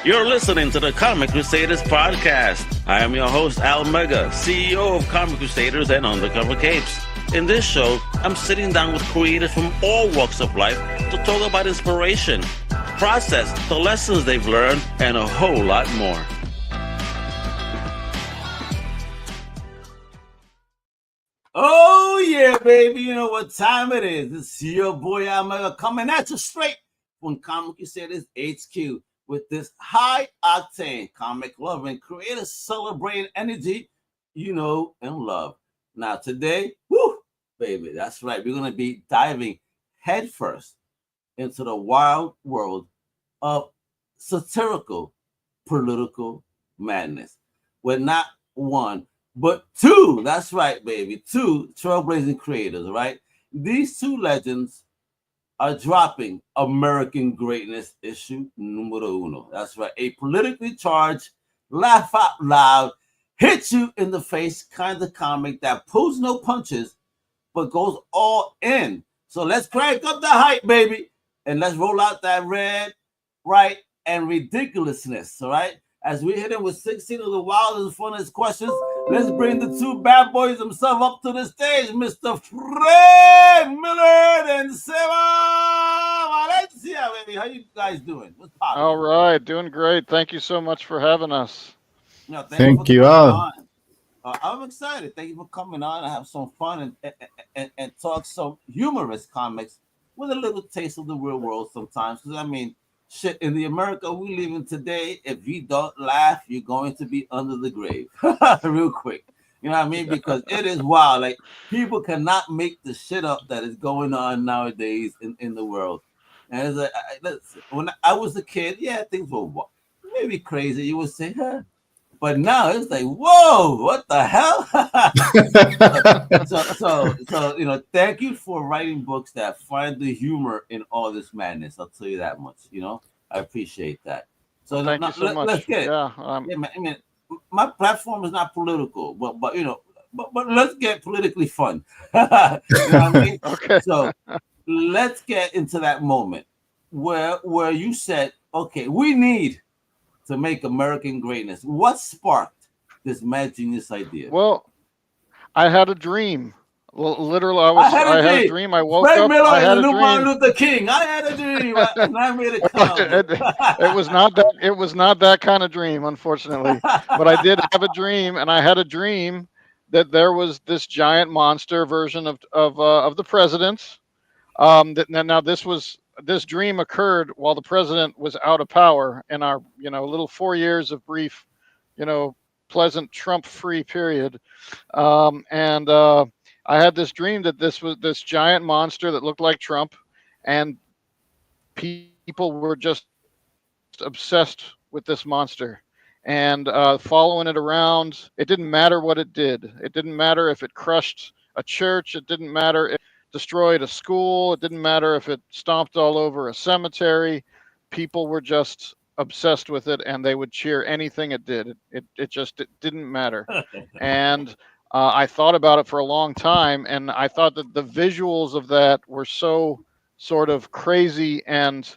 You're listening to the Comic Crusaders Podcast. I am your host, Al Mega, CEO of Comic Crusaders and Undercover Capes. In this show, I'm sitting down with creators from all walks of life to talk about inspiration, process, the lessons they've learned, and a whole lot more. Oh, yeah, baby. You know what time it is. It's your boy, Al Mega, coming at you straight from Comic Crusaders HQ with this high-octane, comic-loving, creators celebrating energy, you know, and love. Now, today, woo, baby, that's right. We're going to be diving headfirst into the wild world of satirical political madness with not one, but two. That's right, baby. Two trailblazing creators, right? These two legends are dropping American Greatness issue numero uno. That's right. A politically charged, laugh out loud, hit you in the face kind of comic that pulls no punches, but goes all in. So let's crank up the hype, baby, and let's roll out that red, right, and ridiculousness, all right? As we hit him with 16 of the wildest, funniest questions, let's bring the two bad boys themselves up to the stage, Mr. Fred Millard and Seba Valencia, baby. How you guys doing? What's poppin'? All right, doing great. Thank you so much for having us. No, Thank you all. I'm excited. Thank you for coming on. I have some fun and talk some humorous comics with a little taste of the real world sometimes. Because, I mean, shit, in the America we live in today, if you don't laugh, you're going to be under the grave real quick. You know what I mean? Because it is wild. Like, people cannot make the shit up that is going on nowadays in the world. And it's like, listen, when I was a kid, yeah, things were maybe crazy. You would say, huh? But now it's like, whoa, what the hell? so, you know, thank you for writing books that find the humor in all this madness. I'll tell you that much. You know, I appreciate that. So Thank you so much. Let's get it. Yeah, I mean, my platform is not political, but you know, but let's get politically fun. You know what I mean? Okay. So let's get into that moment where you said, okay, we need to make American greatness. What sparked this mad genius idea? Well, I had a dream. Well, literally, I had a dream. I woke up. Miller I had a dream. Martin dream. Luther King. I had a dream, and I made it come. It was not that. It was not that kind of dream, unfortunately. But I did have a dream, and I had a dream that there was this giant monster version of the president. This dream occurred while the president was out of power in our, little 4 years of brief, pleasant Trump-free period. I had this dream that this was this giant monster that looked like Trump, and people were just obsessed with this monster and following it around. It didn't matter what it did. It didn't matter if it crushed a church. It didn't matter if destroyed a school. It didn't matter if it stomped all over a cemetery. People were just obsessed with it, and they would cheer anything it did. It didn't matter. And I thought about it for a long time, and I thought that the visuals of that were so sort of crazy, and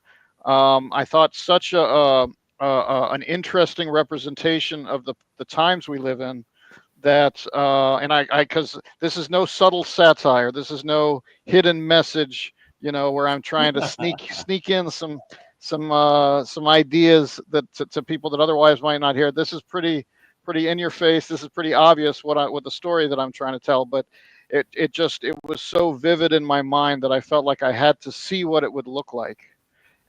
I thought such an interesting representation of the times we live in. That because this is no subtle satire, this is no hidden message, where I'm trying to sneak in some ideas that to people that otherwise might not hear. This is pretty in your face. This is pretty obvious what the story that I'm trying to tell. But it was so vivid in my mind that I felt like I had to see what it would look like.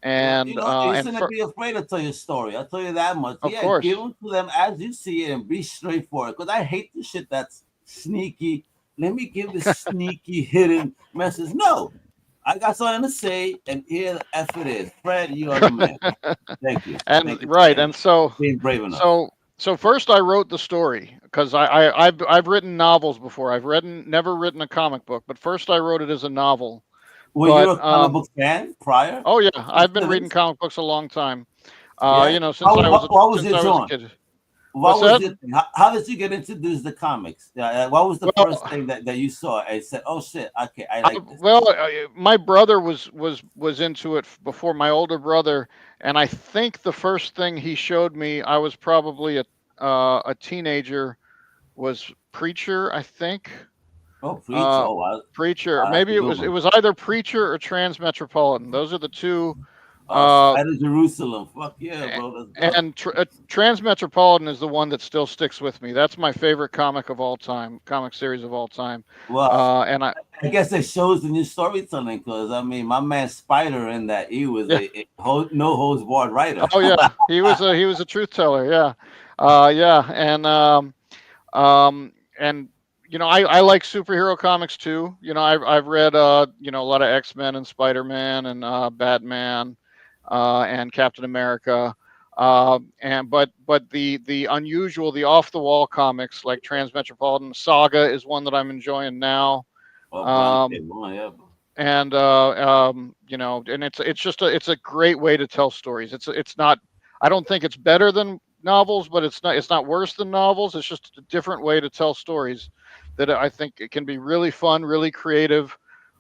And you shouldn't be afraid to tell your story. I'll tell you that much. Of course. Give them to them as you see it and be straightforward. Because I hate the shit that's sneaky. Let me give this sneaky hidden message. No, I got something to say, and here the F it is. Fred, you are the man. Thank you. And Thank you, right, man. and so being brave enough. So first I wrote the story because I've written novels before. I've never written a comic book, but first I wrote it as a novel. Were you a comic book fan prior? Oh yeah, I've been reading comic books a long time. Since I was a kid. what What's was that? it? How did you get introduced to comics? What was the first Well, thing that you saw and said, "Oh shit, okay, I like this." my brother was into it before my older brother, and I think the first thing he showed me, I was probably a teenager, was Preacher. I think Oh, preach! uh, Oh, wow, Preacher. that's a Maybe it good was it one. was either Preacher or Transmetropolitan. Those are the two. Uh, Side of Jerusalem. Fuck yeah, a- bro. Let's go. and Transmetropolitan is the one that still sticks with me. That's my favorite comic of all time, comic series of all time. Well, And I I guess it shows in your storytelling because I mean, my man Spider in that he was yeah. no holds barred writer. Oh yeah, he was a truth teller. Yeah, yeah, and I like superhero comics too. I've read a lot of X-Men and Spider-Man and Batman and Captain America. And but the unusual, the off the wall comics like Transmetropolitan Saga is one that I'm enjoying now. Well, Brian, okay, Um, well, yeah, bro. and it's a great way to tell stories. It's not, I don't think it's better than novels, but it's not worse than novels. It's just a different way to tell stories that I think it can be really fun, really creative,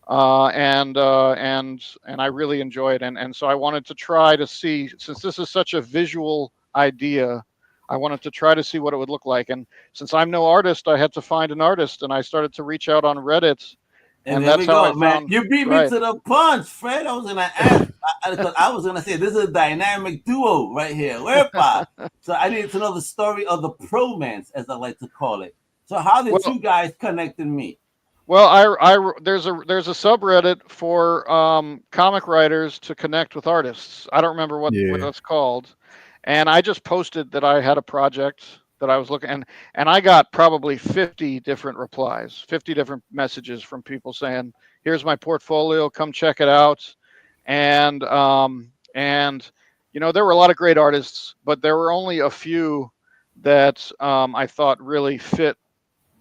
and I really enjoy it. And so I wanted to try to see, since this is such a visual idea, I wanted to try to see what it would look like. And since I'm no artist, I had to find an artist, and I started to reach out on Reddit, And and there that's we how I go, man. found. You beat me Right. to the punch, Fred. I was gonna ask, because I was gonna say this is a dynamic duo right here. Wherepa? So I needed to know the story of the promance, as I like to call it. So how did Well, you guys connect and meet? well, there's a subreddit for comic writers to connect with artists. I don't remember what Yeah. that's called, and I just posted that I had a project that I was looking, and I got probably 50 different replies, 50 different messages from people saying, "Here's my portfolio, come check it out," and there were a lot of great artists, but there were only a few that I thought really fit.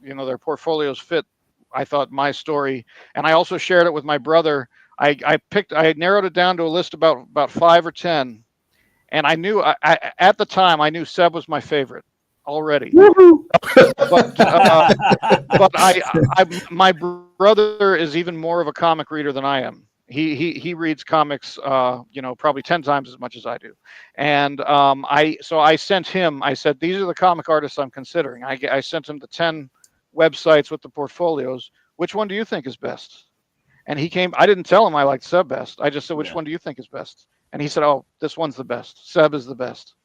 Their portfolios fit, I thought, my story. And I also shared it with my brother. I narrowed it down to a list about 5 or 10, and I knew, at the time, I knew Seb was my favorite already. Woohoo! But my brother is even more of a comic reader than I am. He reads comics, probably 10 times as much as I do. And I sent him. I said, these are the comic artists I'm considering. I sent him the 10 websites with the portfolios. Which one do you think is best? And he came. I didn't tell him I liked Seb best. I just said, which Yeah, one do you think is best? And he said, oh, this one's the best. Seb is the best.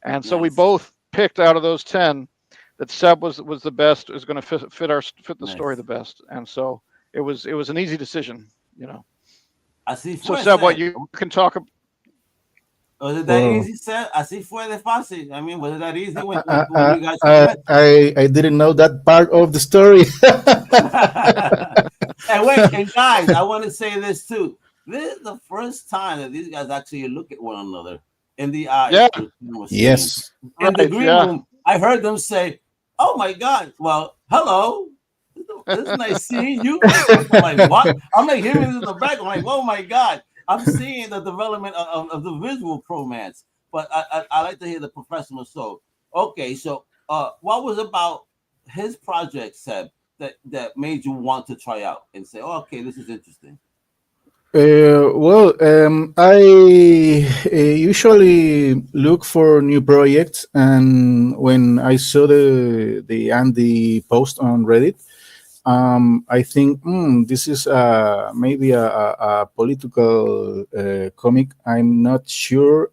And so we nice, both picked out of those 10 that Seb was the best, is going to fit the story nice. the best. And so it was an easy decision. Así So fue, Seb, what said. you can talk about? Was it that Well, easy, said? Así fue de fácil. I mean, was it that easy when, I, when I, you guys I, met? I didn't know that part of the story. And wait, and guys, I want to say this too. This is the first time that these guys actually look at one another in the eyes Yeah, for the camera screen. Yes. In the right. green Yeah, room, I heard them say, "Oh my God! Well, hello. This is nice seeing you." I'm like, what? I'm like hearing this in the back. I'm like, oh my God! I'm seeing the development of the visual romance, but I like to hear the professional soul. Okay, so what was about his project, Seb, that made you want to try out and say, oh, okay, this is interesting? I usually look for new projects, and when I saw the Andy post on Reddit, I think this is maybe a political comic. I'm not sure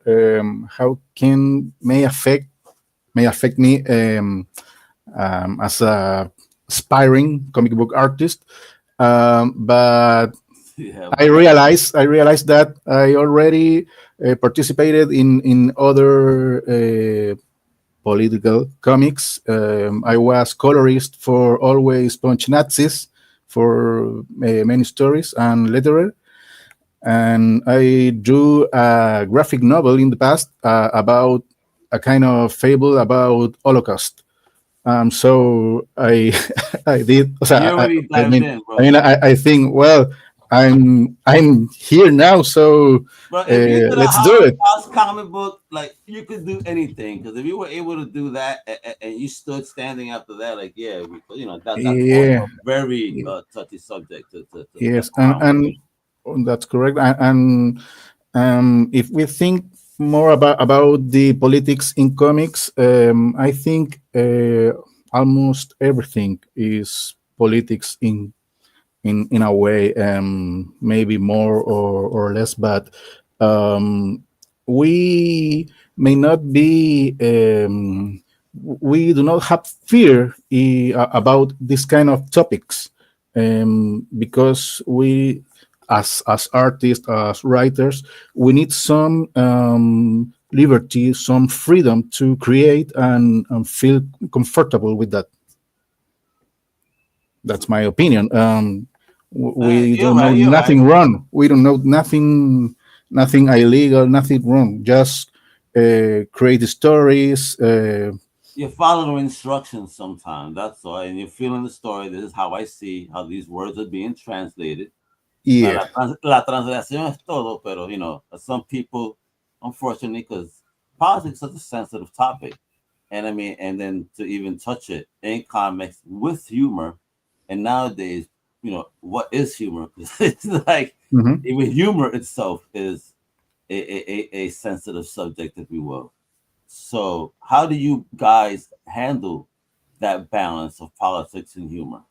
how can may affect me as a aspiring comic book artist. But Yeah, I realized that I already participated in other political comics. I was colorist for Always Punch Nazis for many stories and letterer, and I drew a graphic novel in the past about a kind of fable about Holocaust. So I I did. O you sea, already I dived mean, in, I bro. mean, I think well, I'm here now, so But if you did a let's do it. Holocaust comic book, like you could do anything. Because if you were able to do that and you stood standing after that, like yeah, that's Yeah, also a very touchy subject to yes, harm. and that's correct. And if we think more about the politics in comics, I think almost everything is politics in a way, maybe more or less, but um, we may not be. We do not have fear about this kind of topics, because we, as artists, as writers, we need some liberty, some freedom to create and feel comfortable with that. That's my opinion. We You're don't know right. You're right. nothing wrong. We don't know nothing illegal, nothing wrong. Just create stories. You follow the instructions sometimes. That's all. And you're feeling the story. This is how I see how these words are being translated. Yeah. La translación es todo, pero some people, unfortunately, because politics is such a sensitive topic, and I mean, and then to even touch it in comics with humor, and nowadays, what is humor? It's like Mhm. even humor itself is a sensitive subject, if you will. So, how do you guys handle that balance of politics and humor?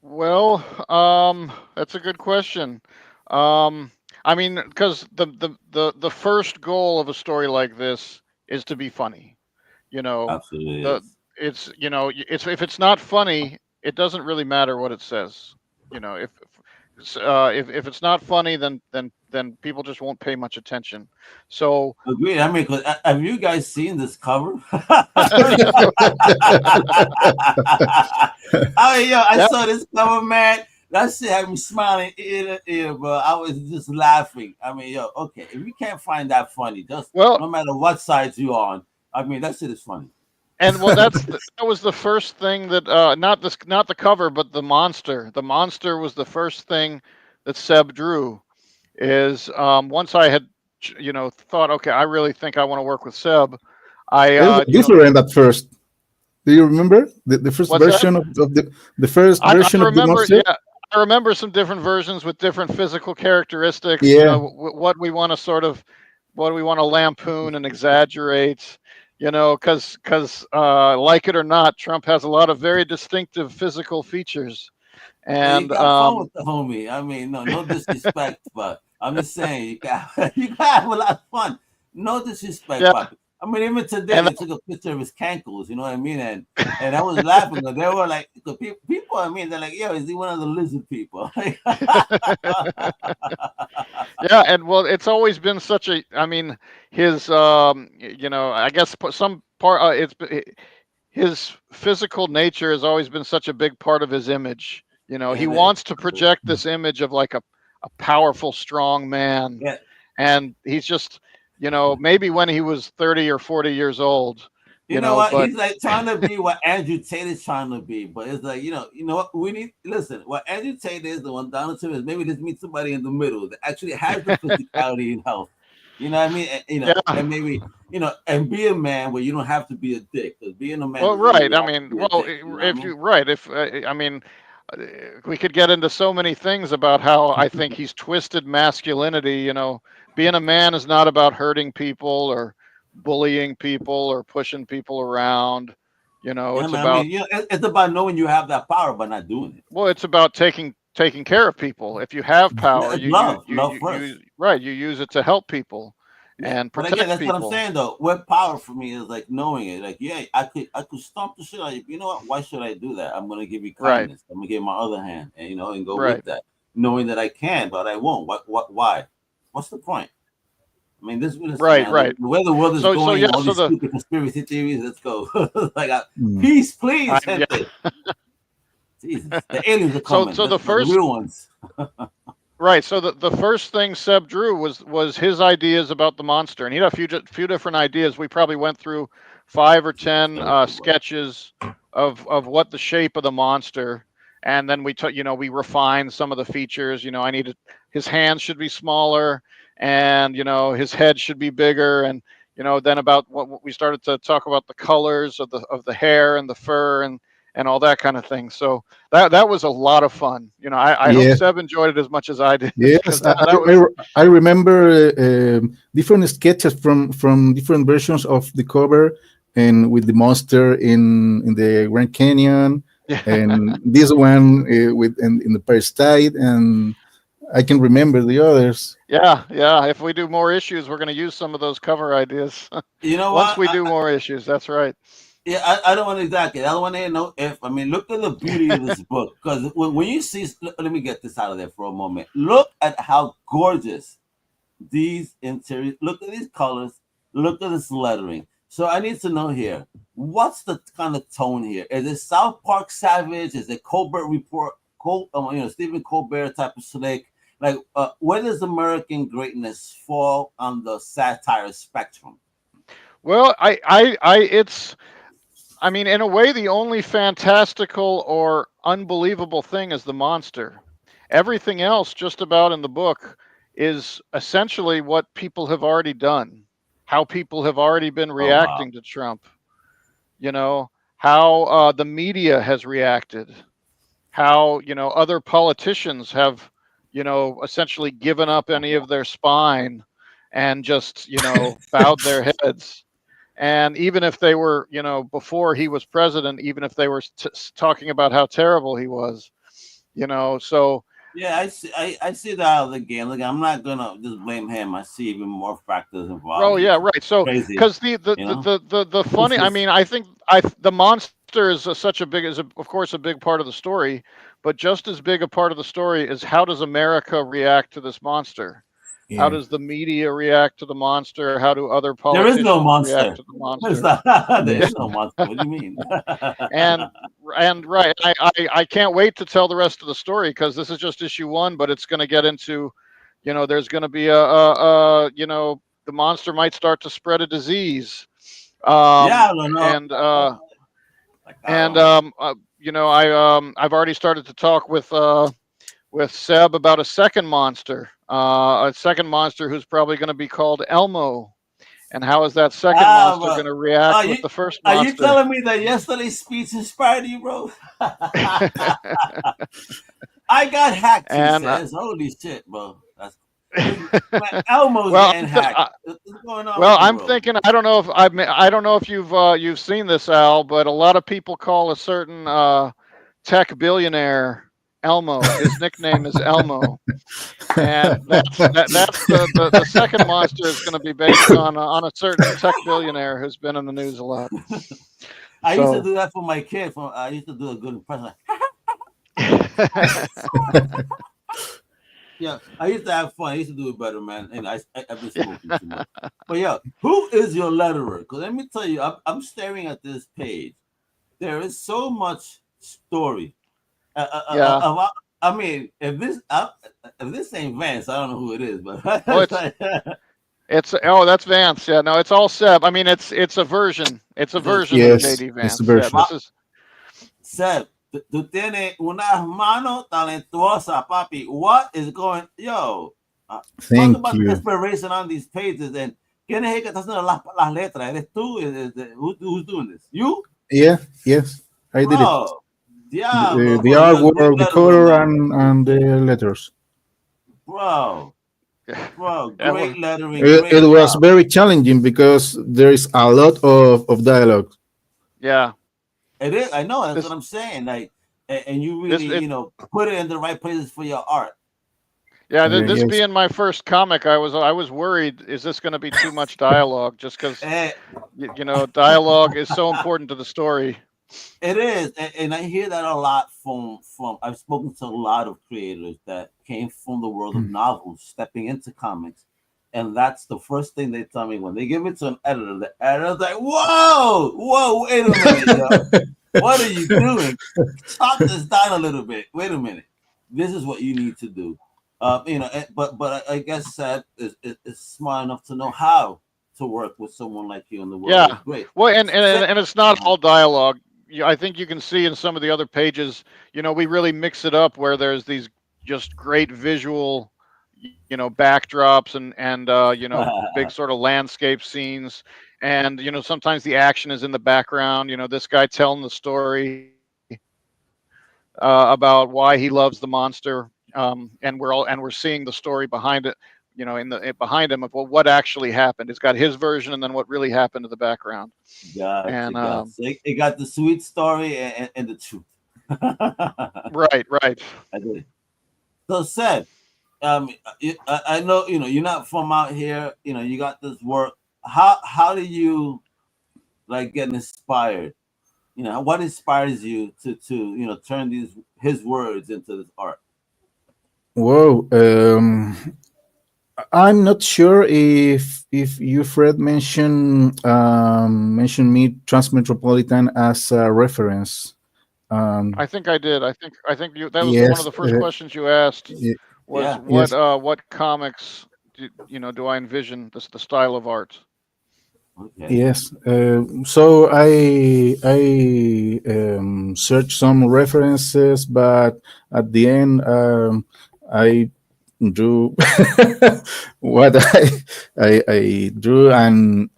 Well, that's a good question. I mean, because the first goal of a story like this is to be funny. You know, Absolutely the is. it's it's if it's not funny, it doesn't really matter what it says. If it's not funny, then people just won't pay much attention. So Agreed. I mean, 'cause, have you guys seen this cover? I mean, I yeah, saw this cover, man. That shit had me smiling ear to ear, bro. I was just laughing. I mean, okay, if you can't find that funny, just well, no matter what side you're on, I mean, that shit is funny. and well, that was the first thing that not the cover, but the monster. The monster was the first thing that Seb drew. Is once I had thought, okay, I really think I want to work with Seb. I It was different at first. Do you remember the first what's that? version of the first I version of the remember, monster? yeah, I remember some different versions with different physical characteristics. Yeah. What we want to what we want to lampoon and exaggerate. Because like it or not, Trump has a lot of very distinctive physical features, Hey, you and got fun with the homie. I mean, no disrespect, but I'm just saying you got you got to have a lot of fun. No disrespect, yeah, Papi. I mean, even today and they took a picture of his cankles. You know what I mean? And I was laughing because they were like, the people. I mean, they're like, yo, is he one of the lizard people? yeah, and well, it's always been such a. I mean, his I guess some part his physical nature has always been such a big part of his image. He And wants to project this image of like a powerful, strong man, yeah, and he's just, maybe when he was 30 or 40 years old, you know what? but He's like trying to be what Andrew Tate is trying to be, but it's like you know what? We need listen. What Andrew Tate is, the one Donald Trump is. Maybe just meet somebody in the middle that actually has the physicality and health. You know what I mean? And, yeah. and maybe and be a man where you don't have to be a dick. Because being a man Well, doesn't mean right. you I have to mean, be a well, dick. You know what I if mean? you right, if I mean, we could get into so many things about how I think he's twisted masculinity. Being a man is not about hurting people or bullying people or pushing people around. Yeah, It's man. I about mean, it's about knowing you have that power, but not doing it. it's about taking care of people. If you have Yeah, power, it's love you first. right, you use it to help people Yeah, and but again, protect that's what I'm people. saying though. What power for me is like knowing it. Like, yeah, I could stomp the shit out of you. You know what? Why should I do that? I'm gonna give you Right, kindness. I'm gonna give my other hand, and and go right, with that, knowing that I can, but I won't. Why? What's the point? I mean, this right, man, right. the way the world is So going, yeah, and all so these the stupid conspiracy theories. Let's go. like, Mm. peace, please, yeah. gente. Jesus, the aliens are So coming. so the The first real ones. Right. So the first thing Seb drew was his ideas about the monster, and he had a few different ideas. We probably went through 5 or 10 sketches of what the shape of the monster, and then we refined some of the features. I needed his hands should be smaller, and his head should be bigger, and then about what we started to talk about the colors of the hair and the fur and all that kind of thing. So that was a lot of fun. I hope Yeah. Seb enjoyed it as much as I did. Yes, that was, I remember different sketches from different versions of the cover, and with the monster in the Grand Canyon, yeah. and this one with in the Parasite, and I can remember the others. Yeah. If we do more issues, we're going to use some of those cover ideas. You know Once what? we do more issues, that's right. Yeah, I don't want to exactly. I don't want to know if. I mean, look at the beauty of this book, because when you see, let me get this out of there for a moment. Look at how gorgeous these interiors. Look at these colors. Look at this lettering. So I need to know here, what's the kind of tone here? Is it South Park Savage? Is it Colbert Report? Stephen Colbert type of slick? Like, where does American greatness fall on the satire spectrum? Well, I mean, in a way, the only fantastical or unbelievable thing is the monster. Everything else, just about in the book, is essentially what people have already done, how people have already been Oh wow! reacting to Trump, how the media has reacted, how, other politicians have, essentially given up any of their spine and just, bowed their heads. And even if they were, before he was president, even if they were talking about how terrible he was, so Yeah, I see that out of the game. Look, I'm not gonna just blame him. I see even more factors oh involved. yeah, It's right. So crazy, because the the, you the know. the the It's funny, I just mean, I think the monster is of course a big part of the story, but just as big a part of the story is how does America react to this monster? How Yeah, does the media react to the monster? How do other there is no politicians react monster. to the There's monster? not. There yes, is no monster. What do you mean? and and right, I can't wait to tell the rest of the story because this is just issue one, but it's going to get into, there's going to be the monster might start to spread a disease, Yeah, I don't know. and Like I don't know. I've already started to talk with Seb about a second monster who's probably going to be called Elmo, and how is that second Ah, monster but going to react are with you the first are you monster? telling me that yesterday's speech inspired you, bro? I got hacked, he and says. Holy shit, bro. Man, Elmo's well, getting hacked. What's going on with well, the I'm world? thinking. I don't know if you've seen this, Al, but a lot of people call a certain tech billionaire Elmo. His nickname is Elmo, and that's the second monster is going to be based on a certain tech billionaire who's been in the news a lot. I used to So do that for my kid. I used to do a good impression. Like, yeah, I used to have fun. I used to do it better, man. And I've been smoking too much. But yeah, who is your letterer? Because let me tell you, I'm staring at this page. There is so much story. yeah. I mean, if this ain't Vance, I don't know who it is, but Well, that's Vance. Yeah, no, it's all Seb. I mean, it's a version. It's a version of yes, JD it's the Vance. Seb. version. This is Seb, tú tienes una mano talentuosa, papi. What is going? Yo, talk Thank about the you. inspiration on these pages. And ¿quién es el que está haciendo las letras? ¿Eres tú? Who's doing this? You, Yeah, yes, I did it. bro. Diablo, The bro. You're a great artwork, the letterer, color, man. and the letters. Bro, yeah, well, great lettering, great It was job. very challenging because there is a lot of dialogue. yeah. It is. I know. That's what This I'm saying. Like, and you this really, it put it in the right places for your art. Yeah, this Yes, being my first comic, I was worried. Is this going to be too much dialogue? Just because Eh, dialogue is so important to the story. It is, and I hear that a lot from. I've spoken to a lot of creators that came from the world of novels, stepping into comics, and that's the first thing they tell me when they give it to an editor. The editor's like, whoa, wait a minute, yo, what are you doing? Chop this down a little bit. Wait a minute, this is what you need to do. But I guess Seth is smart enough to know how to work with someone like you in the world. It's Yeah. great. Well, and Seth, and it's not all dialogue. I think you can see in some of the other pages, we really mix it up where there's these just great visual, backdrops and big sort of landscape scenes, and sometimes the action is in the background. This guy telling the story about why he loves the monster, and we're seeing the story behind it, behind him of what actually happened. It's got his version and then what really happened in the background. And Gotcha. So it got the sweet story and the truth. right. I did. So said, I know you're not from out here. You got this work. How do you like get inspired? What inspires you to turn his words into this art? Whoa. I'm not sure if you, Fred, mentioned me Transmetropolitan as a reference. I think I did. I think you. That was Yes. one of the first questions you asked. Was Yes. what comics do I envision the style of art? Okay. Yes. So I searched some references, but at the end, I drew what I drew, and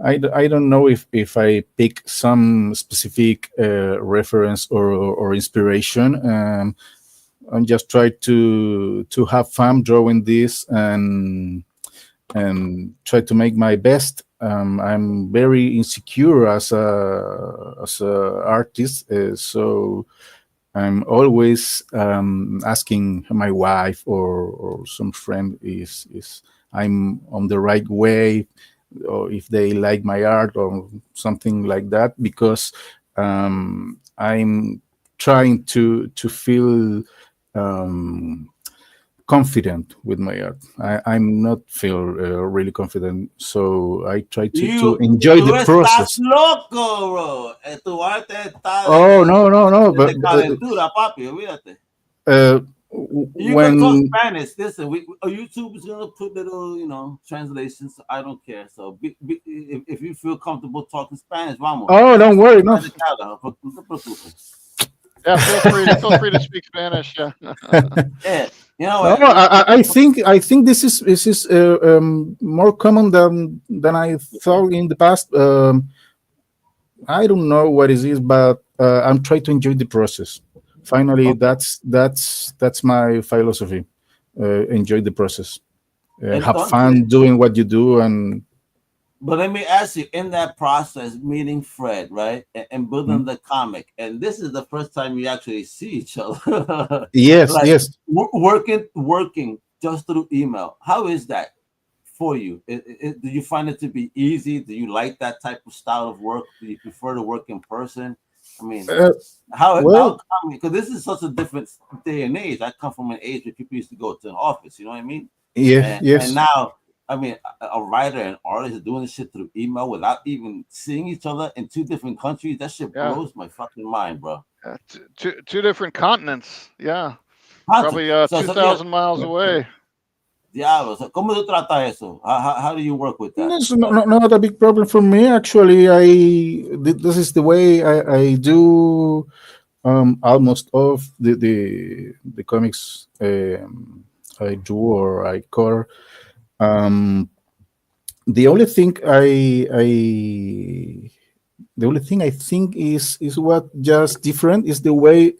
I don't know if I pick some specific reference or inspiration. I'm just trying to have fun drawing this and try to make my best. I'm very insecure as a artist, so I'm always asking my wife or some friend is I'm on the right way, or if they like my art or something like that, because I'm trying to feel confident with my art. I'm not feel really confident, so I try to enjoy tú the process. Estás loco, bro. Tu arte está Oh, no, de calentura, papi. Olvídate. You can talk when Spanish. Listen, YouTube is gonna put little, translations. So I don't care. So if you feel comfortable talking Spanish, vamos. oh, don't worry, no. Yeah, feel free to speak Spanish. Yeah. Yeah, No, I think this is more common than I thought in the past. I don't know what it is, but I'm trying to enjoy the process. Finally, Okay. that's my philosophy. Enjoy the process. Have fun Entonces, doing what you do, and but let me ask you, in that process, meeting Fred, right, and building the comic, and this is the first time you actually see each other. yes, Like yes. working just through email. How is that for you? Do you find it to be easy? Do you like that type of style of work? Do you prefer to work in person? I mean, Well, because this is such a different day and age. I come from an age where people used to go to an office. You know what I mean? yeah, And yes. now, I mean, a writer and artist is doing this shit through email without even seeing each other in two different countries. That shit Yeah. blows my fucking mind, bro. Two different continents. Yeah. Constantly. Probably So 2,000 miles away. Diablo. So, ¿cómo tú tratas eso? How do you work with that? It's not a big problem for me. Actually, this is the way I do almost all of the comics I do or I color. The only thing the only thing I think is what just different is the way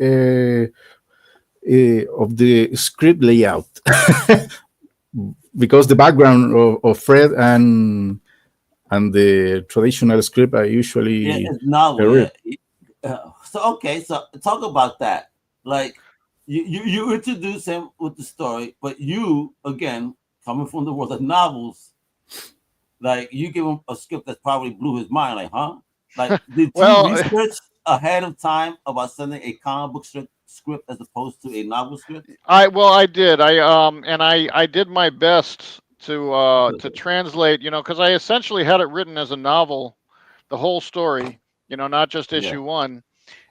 of the script layout. Because the background of Fred and the traditional script I usually It's novel. Yeah. So talk about that. Like you introduce him with the story, but you again coming from the world of novels, like you give him a script that probably blew his mind. Like, huh? Like, did you research ahead of time about sending a comic book script as opposed to a novel script? I did. I did my best to translate, because I essentially had it written as a novel, the whole story, not just issue one.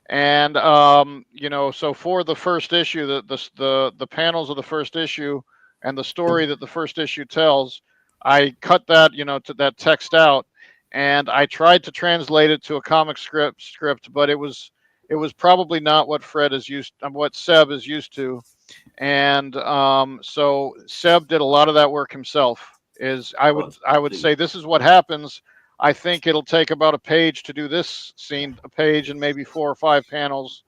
And so for the first issue, the panels of the first issue and the story that the first issue tells, I cut that, to that text out, and I tried to translate it to a comic script, but it was probably not what what Seb is used to, and so Seb did a lot of that work himself. I would say this is what happens. I think it'll take about a page to do this scene, a page and maybe 4 or 5 panels,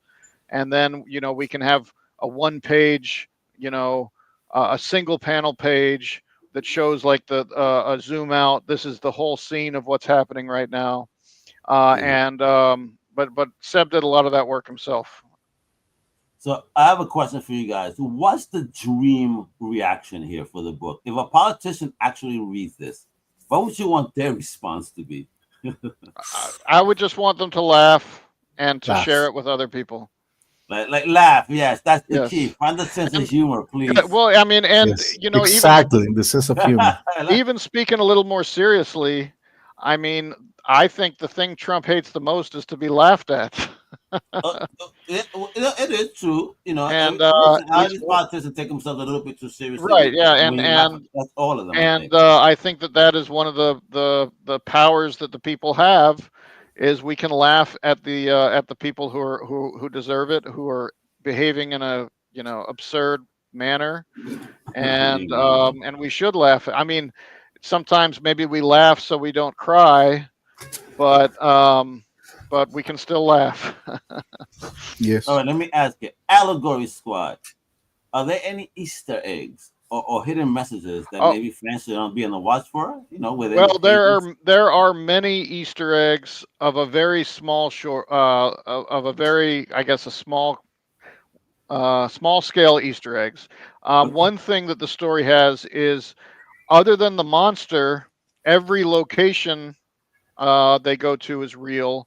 and then we can have a 1-page, a single panel page that shows like a zoom out. This is the whole scene of what's happening right now, but Seb did a lot of that work himself. So I have a question for you guys. What's the dream reaction here for the book? If a politician actually reads this, what would you want their response to be? I would just want them to laugh and to share it with other people. Like laugh, yes, that's the key. Find the sense of humor, please. Well, I mean, and exactly the sense of humor. Even speaking a little more seriously, I mean, I think the thing Trump hates the most is to be laughed at. It is true, and these politicians take themselves a little bit too seriously, right? Yeah, and that's all of them. And I think that is one of the powers that the people have, is we can laugh at the people who deserve it, who are behaving in a absurd manner, and we should laugh. I mean, sometimes maybe we laugh so we don't cry, but we can still laugh. Yes. All right, let me ask you, Allegory Squad, are there any Easter eggs or hidden messages that maybe fans should be on the watch for? Well, there are many Easter eggs of a very small small scale Easter eggs. One thing that the story has is, other than the monster, every location they go to is real,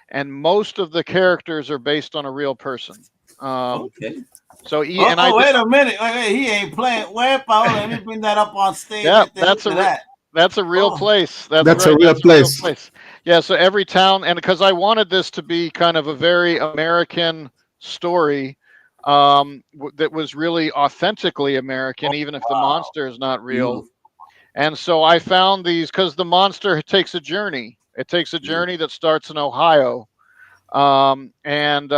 and most of the characters are based on a real person. Okay. So wait a minute. Wait, he ain't playing. Wait, Paul, let me bring that up on stage. Yeah, that's a real place. That's a real place. Yeah. So every town, and because I wanted this to be kind of a very American story, that was really authentically American, even if the monster is not real. And so I found these, because the monster takes a journey. It takes a journey that starts in Ohio, and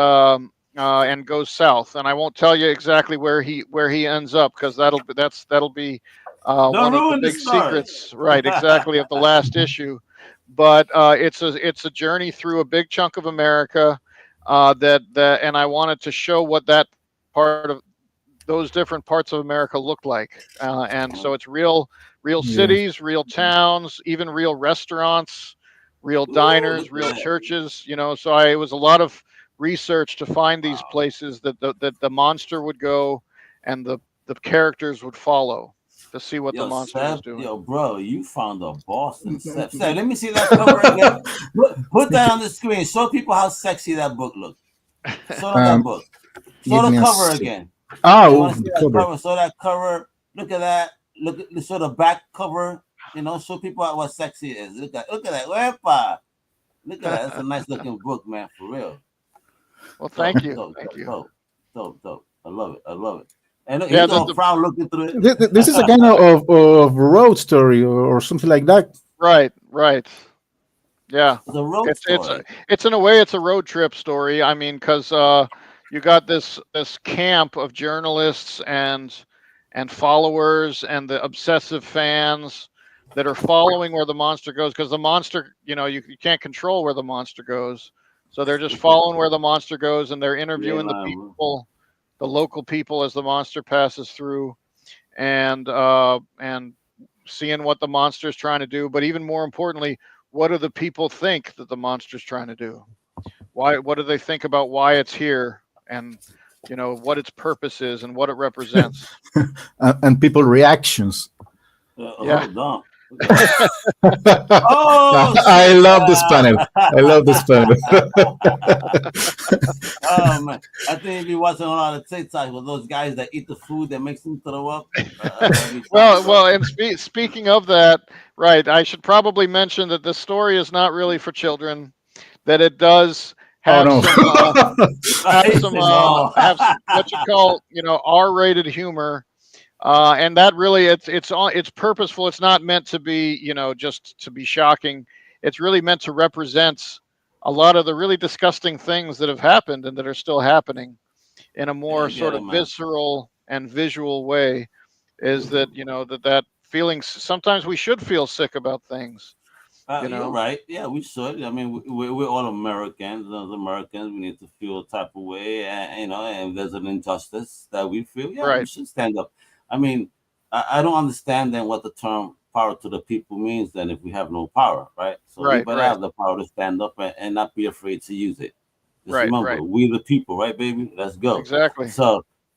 goes south. And I won't tell you exactly where he ends up, because that'll be one of the big secrets, right? Exactly, of the last issue. But it's a journey through a big chunk of America, and I wanted to show what that part of those different parts of America look like. And so it's real cities, real towns, even real restaurants, real diners, real churches. So it was a lot of research to find these places that the monster would go, and the characters would follow, to see what the monster is doing. Yo, bro, you found a Boston Seb. Let me see that cover again. Put that on the screen. Show people how sexy that book looks. Show them that book. Show the cover again. Oh, show that cover. Look at that. Show the back cover. Show people what sexy is. Look at that. Wepa. Look at that. That's a nice looking book, man. For real. Well, thank you. Dope. I love it. And look, he's all proud looking through it. This is a kind of road story or something like that. Right. Yeah. It's a road story. It's in a way, it's a road trip story. I mean, because you got this camp of journalists and followers and the obsessive fans that are following where the monster goes, because the monster, you can't control where the monster goes. So they're just following where the monster goes, and they're interviewing the people, the local people, as the monster passes through, and seeing what the monster is trying to do. But even more importantly, what do the people think that the monster is trying to do? What do they think about why it's here, and what its purpose is and what it represents? And people reactions. Hold on. I love this panel. Oh man, I think if you're watching a lot of TikTok with those guys that eat the food that makes them throw up. Well, and speaking of that, right? I should probably mention that this story is not really for children. That it does have some what you call R-rated humor. And that really, it's purposeful. It's not meant to be, just to be shocking. it's really meant to represent a lot of the really disgusting things that have happened and that are still happening in a Yeah, more I get sort it, of man. visceral and visual way. Is that, that feelings, sometimes we should feel sick about things, you You're know. right. Yeah, we should. I mean, we're all Americans. As Americans, we need to feel a type of way, and and if there's an injustice that we feel, yeah, we Right, should stand up. I mean, I don't understand then what the term "power to the people" means. Then, if we have no power, right? So we right, better right, have the power to stand up and not be afraid to use it. Just right, remember, right, we the people, right, baby? Let's go. exactly.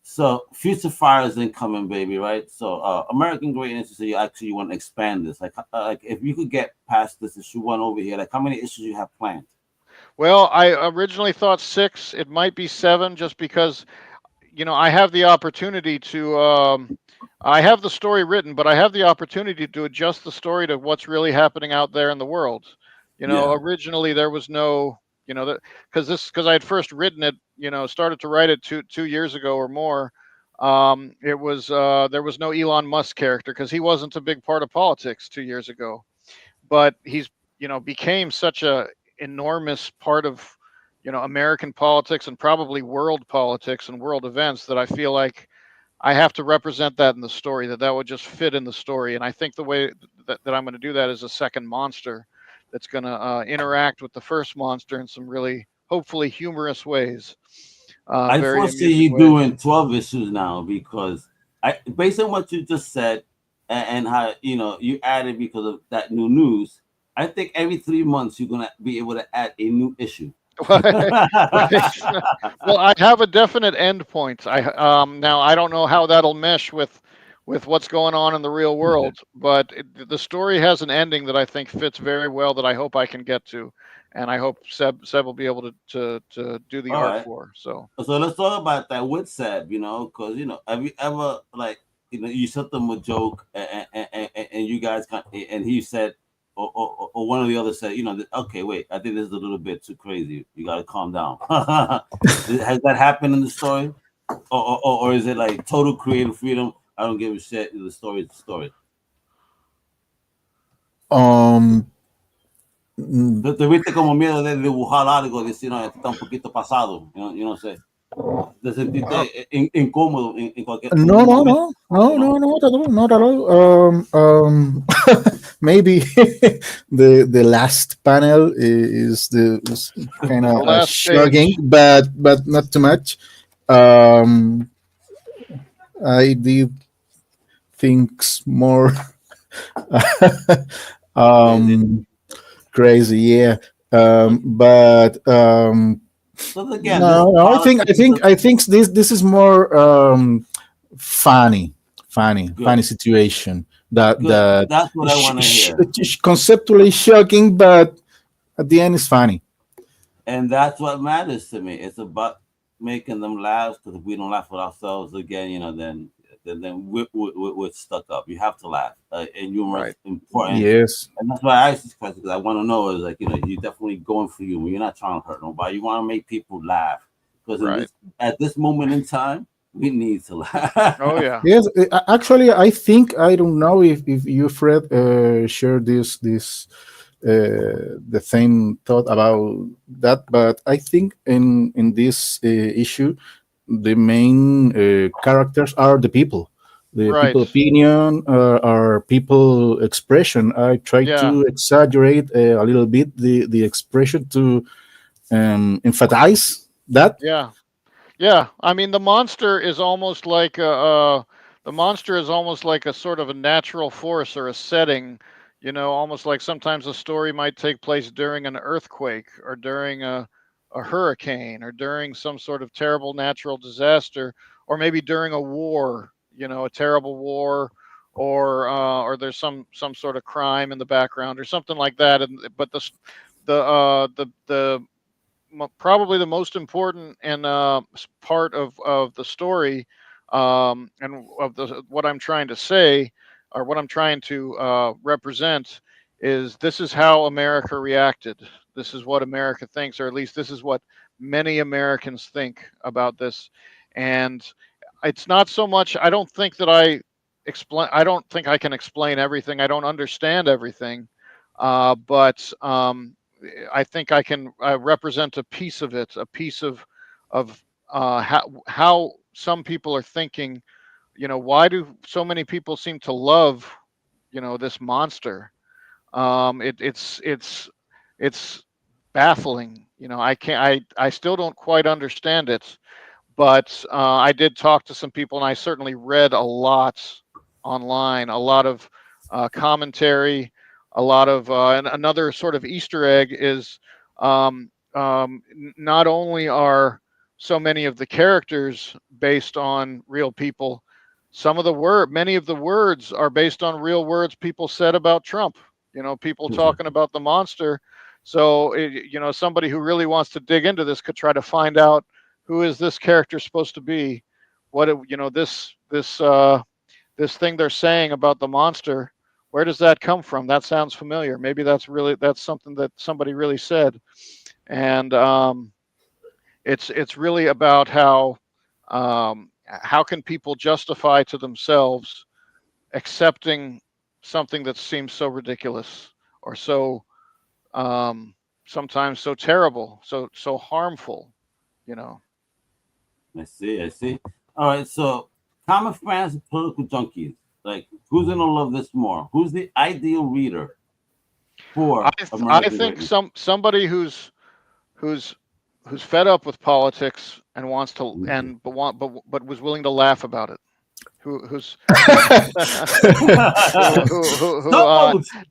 So future fire is incoming, baby, right? So American greatness. So you actually want to expand this, like if you could get past this issue one over here, like how many issues you have planned? Well, I originally thought 6. It might be 7, just because I have the opportunity to. I have the story written, but I have the opportunity to adjust the story to what's really happening out there in the world. Yeah. Originally there was no, that because I had first written it, started to write it 2 years ago or more. It was there was no Elon Musk character because he wasn't a big part of politics 2 years ago, but he's became such a enormous part of American politics and probably world politics and world events that I feel like I have to represent that in the story, that would just fit in the story. And I think the way that I'm going to do that is a second monster that's going to interact with the first monster in some really hopefully humorous ways, I very foresee amusing you ways. doing 12 issues now because based on what you just said and how you added because of that new news. I think every 3 months you're gonna be able to add a new issue. Right. Well, I have a definite end point. Now I don't know how that'll mesh with what's going on in the real world, but the story has an ending that I think fits very well, that I hope I can get to, and I hope Seb will be able to do the All art right. for. So So let's talk about that with Seb, because have you ever like you sent them a joke and you guys and he said or one of the others said, okay, wait, I think this is a little bit too crazy. You got to calm down. Has that happened in the story, or is it like total creative freedom? I don't give a shit. The story is the story. Um, mm, ¿Te viste como miedo de dibujar algo, decir, no, esto está un poquito pasado, no sé, de uh, sentirte incómodo en cualquier no, un no, momento, no, no, ¿no? no, not at all, not at all. Maybe the last panel is kind the of last shocking, page. but not too much. Um, I did things more Crazy. um, crazy, yeah. But So again, this no, no, politics is a I think this is more funny, good, situation that good. That's what I want to hear, conceptually shocking, but at the end is funny. and that's what matters to me. It's about making them laugh because if we don't laugh at ourselves again, then we're stuck up. You have to laugh, and humor is Right. important. Yes, And that's why I asked this question because I want to know is like you're definitely going for humor. You're not trying to hurt nobody. You want to make people laugh because in Right. this at this moment in time we need to laugh. Oh yeah. yes. Actually, I think I don't know if you, Fred, share the same thought about that, but I think in this issue, the main characters are the Right. people opinion, or people expression. I try Yeah. to exaggerate a little bit the expression to emphasize that. Yeah. Yeah, I mean the monster is almost like a sort of a natural force or a setting, almost like sometimes a story might take place during an earthquake or during a hurricane or during some sort of terrible natural disaster, or maybe during a war, a terrible war, or there's some sort of crime in the background or something like that. And but the probably the most important and part of the story, and of the what I'm trying to say, or what I'm trying to represent, is this is how America reacted. This is what America thinks, or at least this is what many Americans think about this. And it's not so much. I don't think that I explain. I don't think I can explain everything. I don't understand everything. but I think I can represent a piece of it, a piece of how some people are thinking. Why do so many people seem to love, this monster? It's baffling. I still don't quite understand it, but I did talk to some people, and I certainly read a lot online, a lot of commentary, a lot of and another sort of Easter egg is not only are so many of the characters based on real people, many of the words are based on real words people said about Trump. People talking about the monster. So, somebody who really wants to dig into this could try to find out, who is this character supposed to be? This thing they're saying about the monster, where does that come from? That sounds familiar. Maybe that's something that somebody really said. And it's really about how can people justify to themselves accepting something that seems so ridiculous, or so sometimes so terrible, so harmful. I see. All right, so comic fans and political junkies, like, who's gonna love this more? Who's the ideal reader for I think somebody who's fed up with politics and wants to but was willing to laugh about it.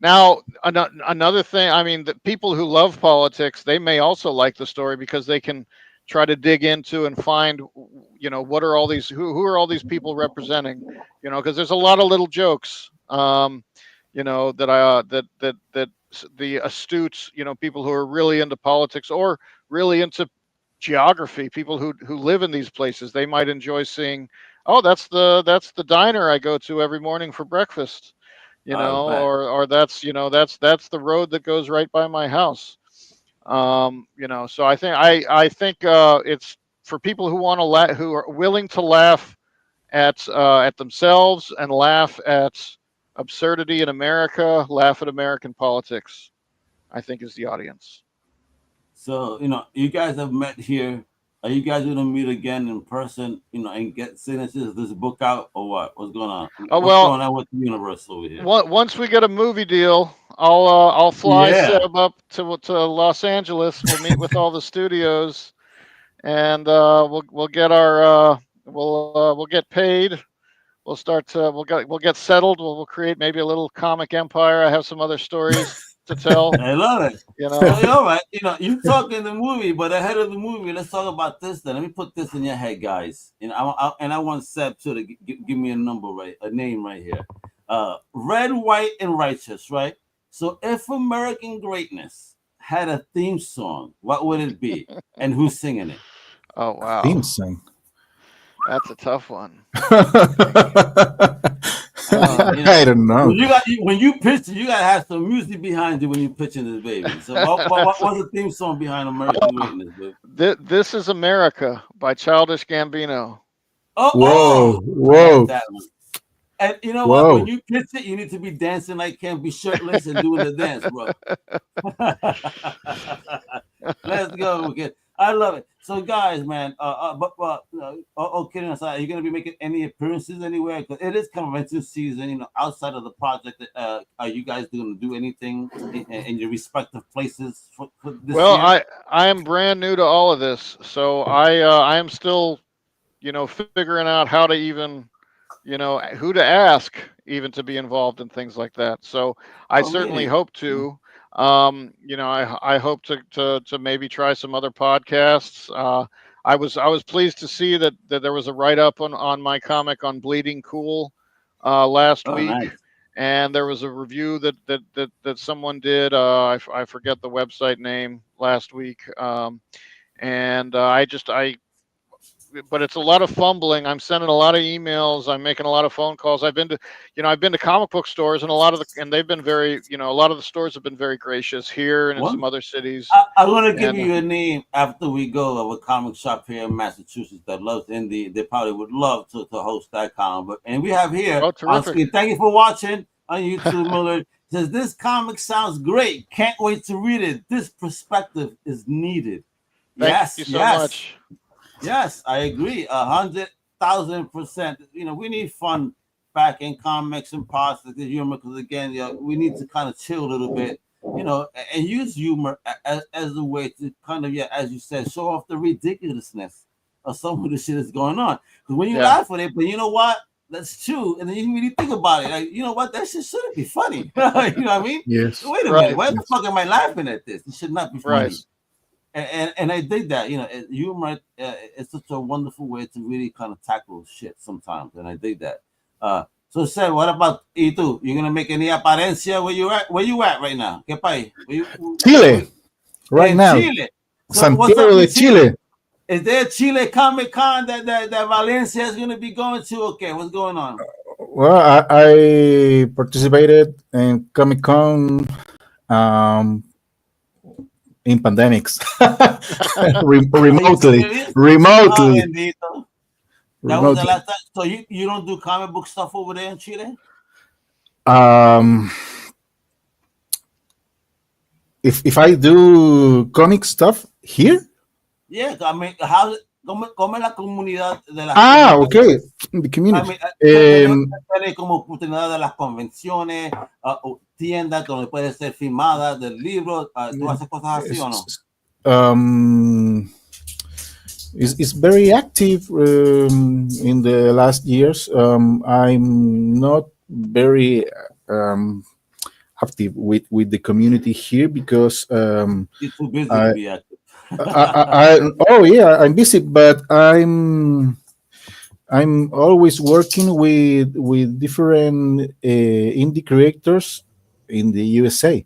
Now another thing, I mean, the people who love politics, they may also like the story because they can try to dig into and find, what are all these, who are all these people representing, because there's a lot of little jokes, that the astute, people who are really into politics or really into geography, people who live in these places, they might enjoy seeing, oh, that's the diner I go to every morning for breakfast, or that's the road that goes right by my house. So I think it's for people who who are willing to laugh at themselves and laugh at absurdity in America, laugh at American politics, I think is the audience. So, you guys have met here. Are you guys going to meet again in person, and get signatures of this book out, or what? What's going on? What's going on with the universe over here? Once we get a movie deal, I'll fly Seb up to Los Angeles. We'll meet with all the studios, and we'll get our we'll get paid. We'll get settled. We'll create maybe a little comic empire. I have some other stories to tell. I love it. All right. You talk in the movie, but ahead of the movie, let's talk about this. Then let me put this in your head, guys. I want Seb to give me a name right here. Red, White, and Righteous. Right. So if American Greatness had a theme song, what would it be, and who's singing it? Oh wow, theme song. That's a tough one. I don't know. When you pitch it, you gotta have some music behind you when you pitching this baby. So what's the theme song behind American Greatness, baby? This Is America by Childish Gambino. Whoa. And you know what? When you pitch it, you need to be dancing like Ken, be shirtless and doing the dance, bro. Let's go, kid. I love it. So, guys, man, kidding aside, are you going to be making any appearances anywhere? Because it is convention season, outside of the project. Are you guys going to do anything in your respective places for this year? I am brand new to all of this. So I am still, figuring out how to even, who to ask even to be involved in things like that. So I certainly hope to. I hope to maybe try some other podcasts. I was pleased to see that there was a write-up on my comic on Bleeding Cool last week. Nice. And there was a review that someone did. I forget the website name last week. But it's a lot of fumbling. I'm sending a lot of emails. I'm making a lot of phone calls. I've been to comic book stores, and they've been very, a lot of the stores have been very gracious here and in some other cities. I'm going to give you a name after we go of a comic shop here in Massachusetts that loves indie. They probably would love to host that con. And we have here on screen. Thank you for watching on YouTube, Millard. Says this comic sounds great. Can't wait to read it. This perspective is needed. Thank you so much. Yes, I agree. 100,000%. You know, we need fun back in comics and positive humor because again, we need to kind of chill a little bit, you know, and use humor as a way to kind of, as you said, show off the ridiculousness of some of the shit that's going on. Because when you laugh at it, but you know what? That's true. And then you really think about it. Like, you know what? That shit shouldn't be funny. You know what I mean? Yes. Wait a minute. Why the fuck am I laughing at this? It should not be funny. Right. And I dig that, you know, humor is such a wonderful way to really kind of tackle shit sometimes, and I dig that. So Seb, what about you? You gonna make any apariencia? Where you at right now? ¿Qué país? Chile, right now. Chile. So Santiago de Chile. Is there a Chile Comic Con that Valencia is gonna be going to? Okay, what's going on? Well, I participated in Comic Con. In pandemics, remotely. Oh, that was the last time. So you don't do comic book stuff over there in Chile? If I do comic stuff here? Yeah, I mean, ¿cómo es la comunidad de las okay, the community. Como oportunidad de las convenciones, tiendas donde puede ser firmada del libro, ¿tú haces cosas así o no? It's very active in the last years. I'm not very active with the community here because you're too busy to be active. I'm busy, but I'm always working with different indie creators in the USA.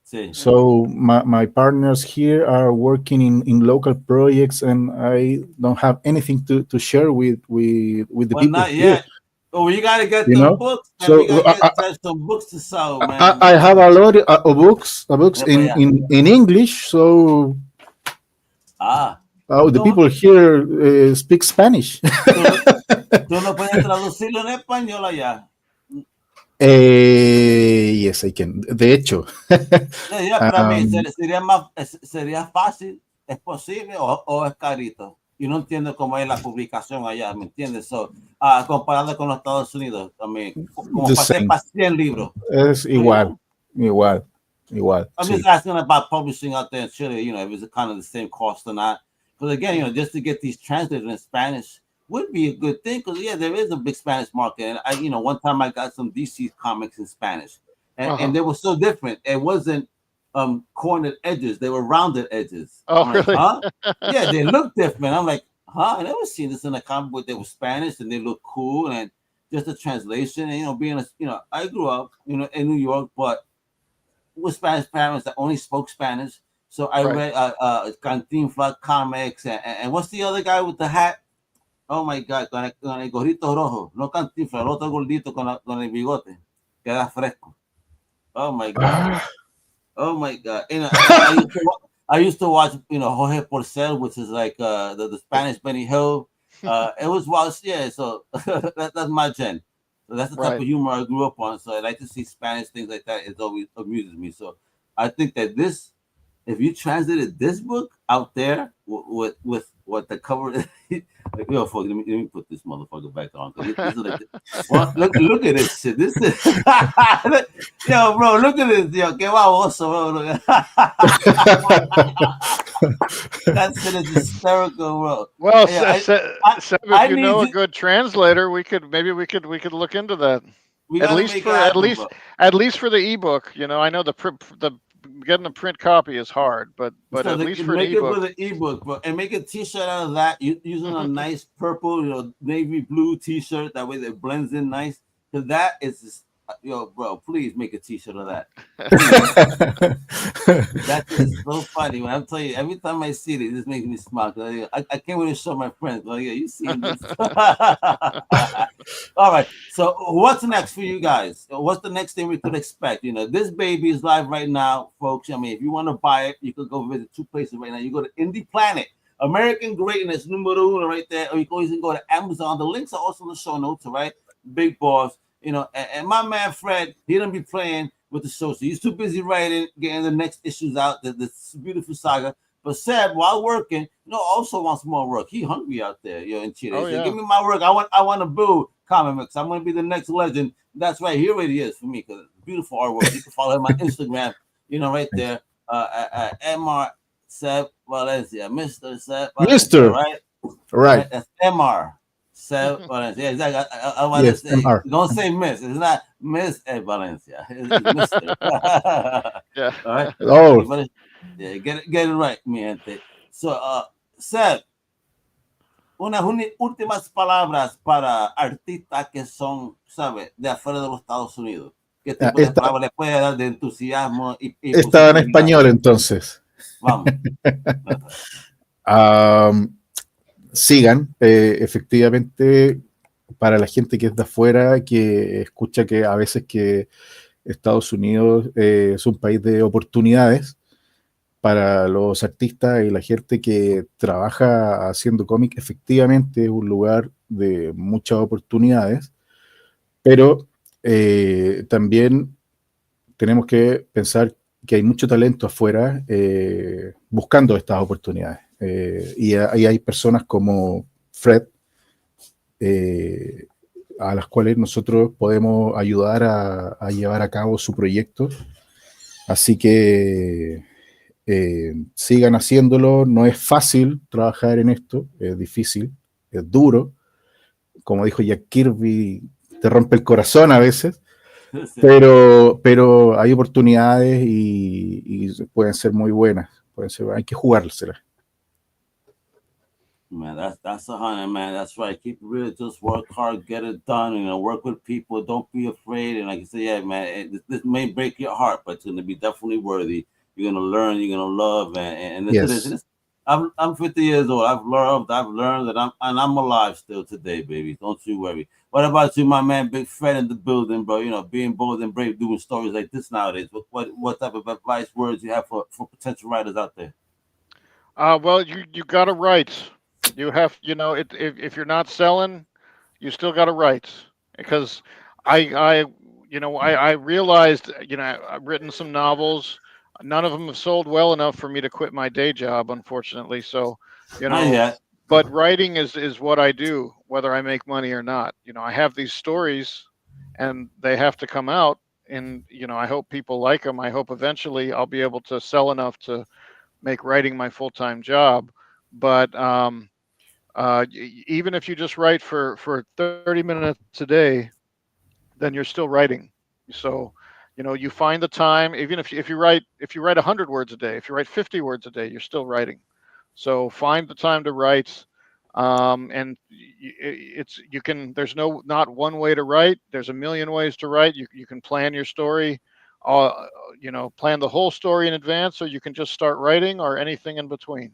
Sí. So my partners here are working in local projects, and I don't have anything to share with the people not here. Yet. Oh, you gotta get some books. So we gotta some books to sell, man. I have a lot of books in English. So the people here speak Spanish. ¿Tú no puedes traducirlo en español allá? Yes, I can. De hecho. Para mí sería fácil, es posible o es carito. Yo no entiendo cómo es la publicación allá, ¿me entiendes? So, comparado con los Estados Unidos, también, como para 100 libros. Es igual. I'm just asking about publishing out there in Chile, you know, if it's kind of the same cost or not. Because again, you know, just to get these translated in Spanish would be a good thing. Because there is a big Spanish market, and one time I got some DC comics in Spanish, and they were so different. It wasn't cornered edges; they were rounded edges. Oh, really? Huh? Yeah, they look different. I'm like, I never seen this in a comic book. They were Spanish and they look cool, and just a translation. And being I grew up, in New York, but with Spanish parents that only spoke Spanish. So I read Cantinflas comics, and what's the other guy with the hat? Oh my God, con el gorrito rojo. No Cantinflas, el otro gordito con el bigote. Queda fresco. Oh my God. Oh my God. I used to watch, Jorge Porcel, which is like the Spanish Benny Hill. It was wild. Yeah, so that's my gen. So that's the type of humor I grew up on. So I like to see Spanish things like that. It always amuses me. So I think that if you translated this book out there with what the cover is, like, fuck, let me put this motherfucker back on. Look at this shit. This is bro, look at this. Yo, qué baboso, bro. That shit is hysterical, bro. Well, if you know a good translator, we could look into that. At least for the ebook. I know the getting a print copy is hard, but at least for the ebook. Make it for the ebook, bro, and make a T-shirt out of that using a nice purple, navy blue T-shirt. That way it blends in nice. Because that is just, bro, please make a T-shirt of that. That is so funny. When I'm telling you, every time I see it, this makes me smile. I can't wait to show my friends. Like, you see this? All right. So what's next for you guys? What's the next thing we could expect? This baby is live right now, folks. I mean, if you want to buy it, you could go visit 2 places right now. You go to Indie Planet, American Greatness, numero uno right there, or you can always go to Amazon. The links are also in the show notes, all right? Big Boss. And my man Fred, he done be playing with the show. So he's too busy writing, getting the next issues out, this beautiful saga. But Seb, while working, also wants more work. He hungry out there, in Chile. Oh, So yeah. give me my work. I want to build comics. I'm going to be the next legend. That's right. He already is for me because beautiful artwork. You can follow him on Instagram, right there. Mr. Seb Valencia, Mr. Seb Valencia, Mr. right? That's Mr. Seb Valencia. Yeah, exactly. I want to say, MR. don't say Miss. It's not Miss Valencia. It's Mr. Yeah. All right. Oh, Yeah, get it right, mi gente. So, Seb, unas últimas palabras para artistas que son, ¿sabes?, de afuera de los Estados Unidos. ¿Qué tipo de palabras le puede dar de entusiasmo? Estaba en español entonces. Vamos. Sigan, efectivamente, para la gente que es de afuera, que escucha que a veces que Estados Unidos es un país de oportunidades, para los artistas y la gente que trabaja haciendo cómic, efectivamente es un lugar de muchas oportunidades, pero también tenemos que pensar que hay mucho talento afuera buscando estas oportunidades. Y hay personas como Fred, a las cuales nosotros podemos ayudar a llevar a cabo su proyecto. Así que sigan haciéndolo. No es fácil trabajar en esto, es difícil, es duro. Como dijo Jack Kirby, te rompe el corazón a veces, pero hay oportunidades y pueden ser muy buenas. Hay que jugárselas. Man, that's 100, man. That's right. Keep it real. Just work hard, get it done. Work with people. Don't be afraid. And like you said, yeah, man, this may break your heart, but it's going to be definitely worthy. You're going to learn. You're going to love. And Yes. I'm 50 years old. I've learned that I'm alive still today, baby. Don't you worry. What about you, my man, Big Fred in the building, bro? Being bold and brave, doing stories like this nowadays. What type of advice, words you have for potential writers out there? Well, you got to write. You have, if you're not selling, you still got to write. Because I realized, I've written some novels. None of them have sold well enough for me to quit my day job, unfortunately. So, Not yet. but writing is what I do, whether I make money or not. I have these stories and they have to come out, and, I hope people like them. I hope eventually I'll be able to sell enough to make writing my full-time job. But even if you just write for 30 minutes a day, then you're still writing. So, you find the time. Even if you write 100 words a day, if you write 50 words a day, you're still writing. So find the time to write. And there's not one way to write. There's a million ways to write. You can plan your story, plan the whole story in advance, or you can just start writing, or anything in between.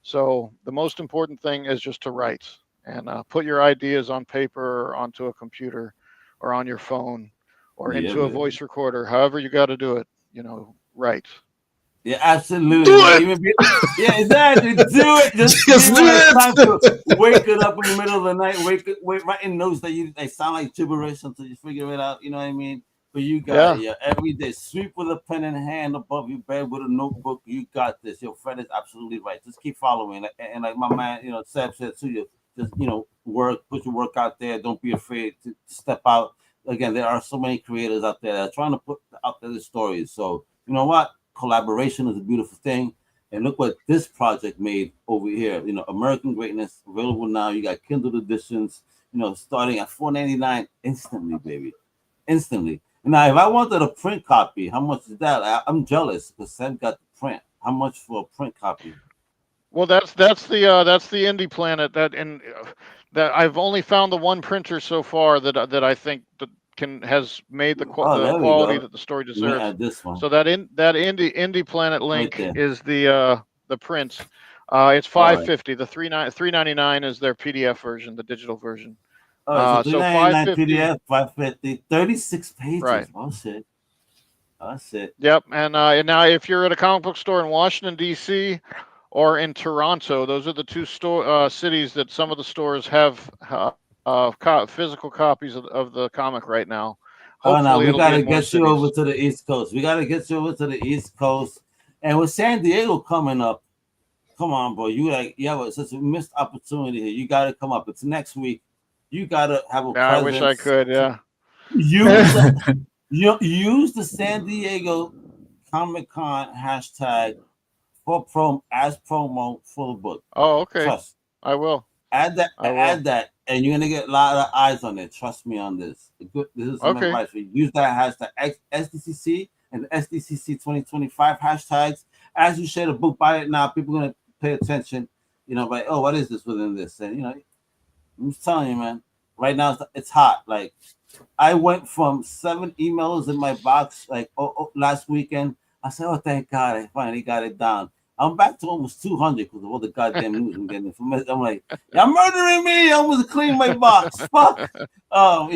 So the most important thing is just to write and put your ideas on paper or onto a computer or on your phone or into a voice recorder, however you got to do it, write. Yeah, absolutely. Do it! Yeah, exactly. Do it. Just do it! Time to wake it up in the middle of the night, writing notes that they sound like gibberish until you figure it out. You know what I mean? But you got it. Every day, sweep with a pen in hand above your bed with a notebook. You got this. Your friend is absolutely right. Just keep following. And like my man, Seb said to you, just work, put your work out there. Don't be afraid to step out. Again, there are so many creators out there that are trying to put out there the stories. So you know what? Collaboration is a beautiful thing. And look what this project made over here. American Greatness, available now. You got Kindle editions, starting at $4.99 instantly, baby. Instantly. Now, if I wanted a print copy, how much is that? I'm jealous because Sam got the print. How much for a print copy? Well, that's the Indie Planet that I've only found the one printer so far that I think that has made the quality that the story deserves. This one. So that Indie Planet link is the print. It's $5.50. The $3.99 is their PDF version, the digital version. So $3.99 PDF, $5.50, 36 pages. Right. Oh shit. Yep. And now if you're at a comic book store in Washington D.C. or in Toronto, those are the two cities that some of the stores have physical copies of the comic right now. Hopefully we it'll gotta be in more get you over cities. to the East Coast. We gotta get you over to the East Coast, and with San Diego coming up, come on, bro. You have such a missed opportunity here. You gotta come up. It's next week. You gotta have a Yeah, I wish I presence. could. Yeah. Use the San Diego Comic-Con hashtag as promo for the book. Oh, okay. Trust. I will. Add that, and you're gonna get a lot of eyes on it. Trust me on this. This is some advice for you. Use that hashtag SDCC and the SDCC 2025 hashtags. As you share the book, buy it now. People are gonna pay attention. Like, oh, what is this within this? And I'm just telling you, man. Right now, it's hot. Like, I went from 7 emails in my box like last weekend. I said, oh, thank God, I finally got it down. I'm back to almost 200 because of all the goddamn news I'm getting from it. I'm like, y'all murdering me. I almost cleaned my box. Fuck. But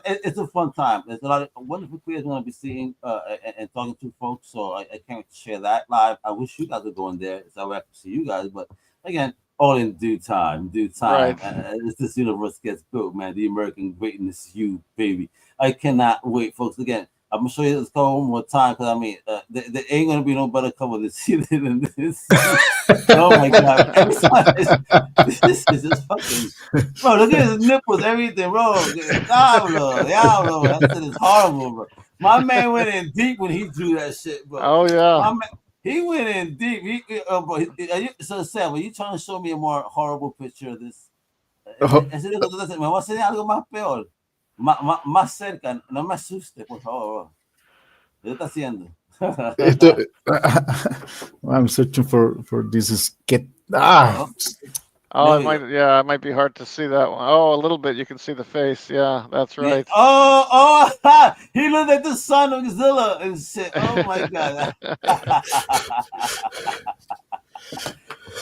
it's a fun time. There's a lot of wonderful creators I'm going to be seeing and talking to folks. So I can't wait to share that live. I wish you guys were going there so I could see you guys. But again, all in due time. Right. This universe gets built, man. The American greatness, you, baby. I cannot wait, folks. Again, I'm gonna show you this cover one more time because there ain't gonna be no better cover this year than this. Oh my God! This is just fucking, bro. Look at his nipples, everything, bro. Diablo. That shit is horrible, bro. My man went in deep when he drew that shit, bro. Oh yeah. He went in deep. So Sam, are you trying to show me a more horrible picture of this? Me voy a enseñar algo más peor. Más cerca, no me asuste, por favor. ¿Qué está haciendo? I'm searching for this sketch. Oh, it might be hard to see that one. Oh, a little bit. You can see the face. Yeah, that's right. Yeah. He looked like the son of Godzilla and shit. Oh my God.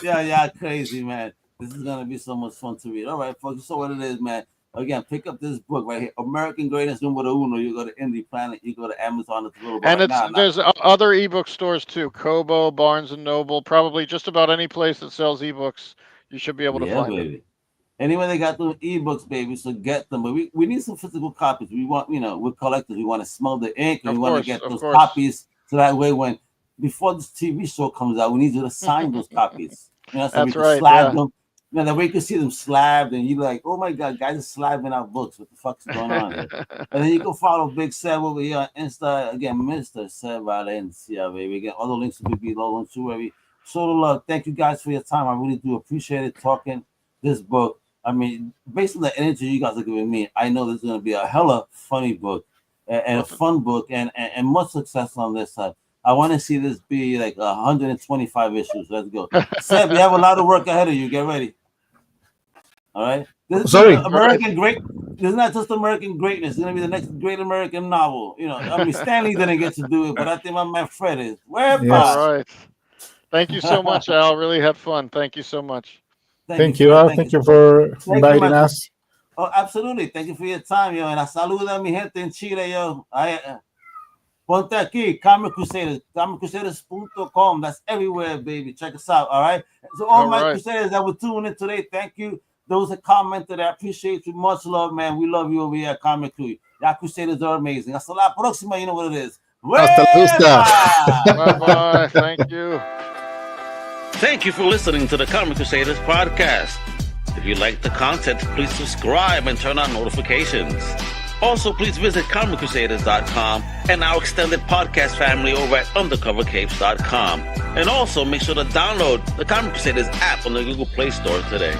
Yeah, crazy, man. This is gonna be so much fun to read. All right, folks. So what it is, man. Again, pick up this book right here, American Greatness Numero Uno. You go to Indie Planet, you go to Amazon. There's other ebook stores too. Kobo, Barnes and Noble, probably just about any place that sells ebooks. You should be able to find it. Anyway, they got those ebooks, baby. So get them. But we need some physical copies. We want, we're collectors. We want to smell the ink, and we want to get those copies. So that way, before this TV show comes out, we need you to sign those copies. So that's we can right. slab them. That way you can see them slabbed, and you're like, oh my God, guys are slabbing our books. What the fuck's going on here? And then you can follow Big Seb over here on Insta. Again, Mr. Seba Valencia, baby. Again, all the links will be below too, baby. Show the love. Thank you guys for your time. I really do appreciate it talking this book. Based on the energy you guys are giving me, I know this is going to be a hella funny book and a fun book and much success on this side. I want to see this be like 125 issues. Let's go. Seb, you have a lot of work ahead of you. Get ready. All right. This is not just American greatness. It's gonna be the next great American novel. Stanley didn't get to do it, but I think my man Fred is. All right. Thank you so much, Al. Really had fun. Thank you so much. Thank you, Al. Thank you for inviting us. Oh, absolutely. Thank you for your time, yo. And I saluda a mi gente en Chile, yo. Ponte aquí, Comic Crusaders, ComicCrusaders.com. That's everywhere, baby. Check us out. All right. So all my Crusaders that were tuning in today, thank you. Those that commented, I appreciate you. Much love, man. We love you over here at Comic Crew. Y'all Crusaders are amazing. Hasta la próxima. You know what it is. Hasta la vista. Bye-bye. Thank you. Thank you for listening to the Comic Crusaders podcast. If you like the content, please subscribe and turn on notifications. Also, please visit ComicCrusaders.com and our extended podcast family over at UndercoverCapes.com. And also, make sure to download the Comic Crusaders app on the Google Play Store today.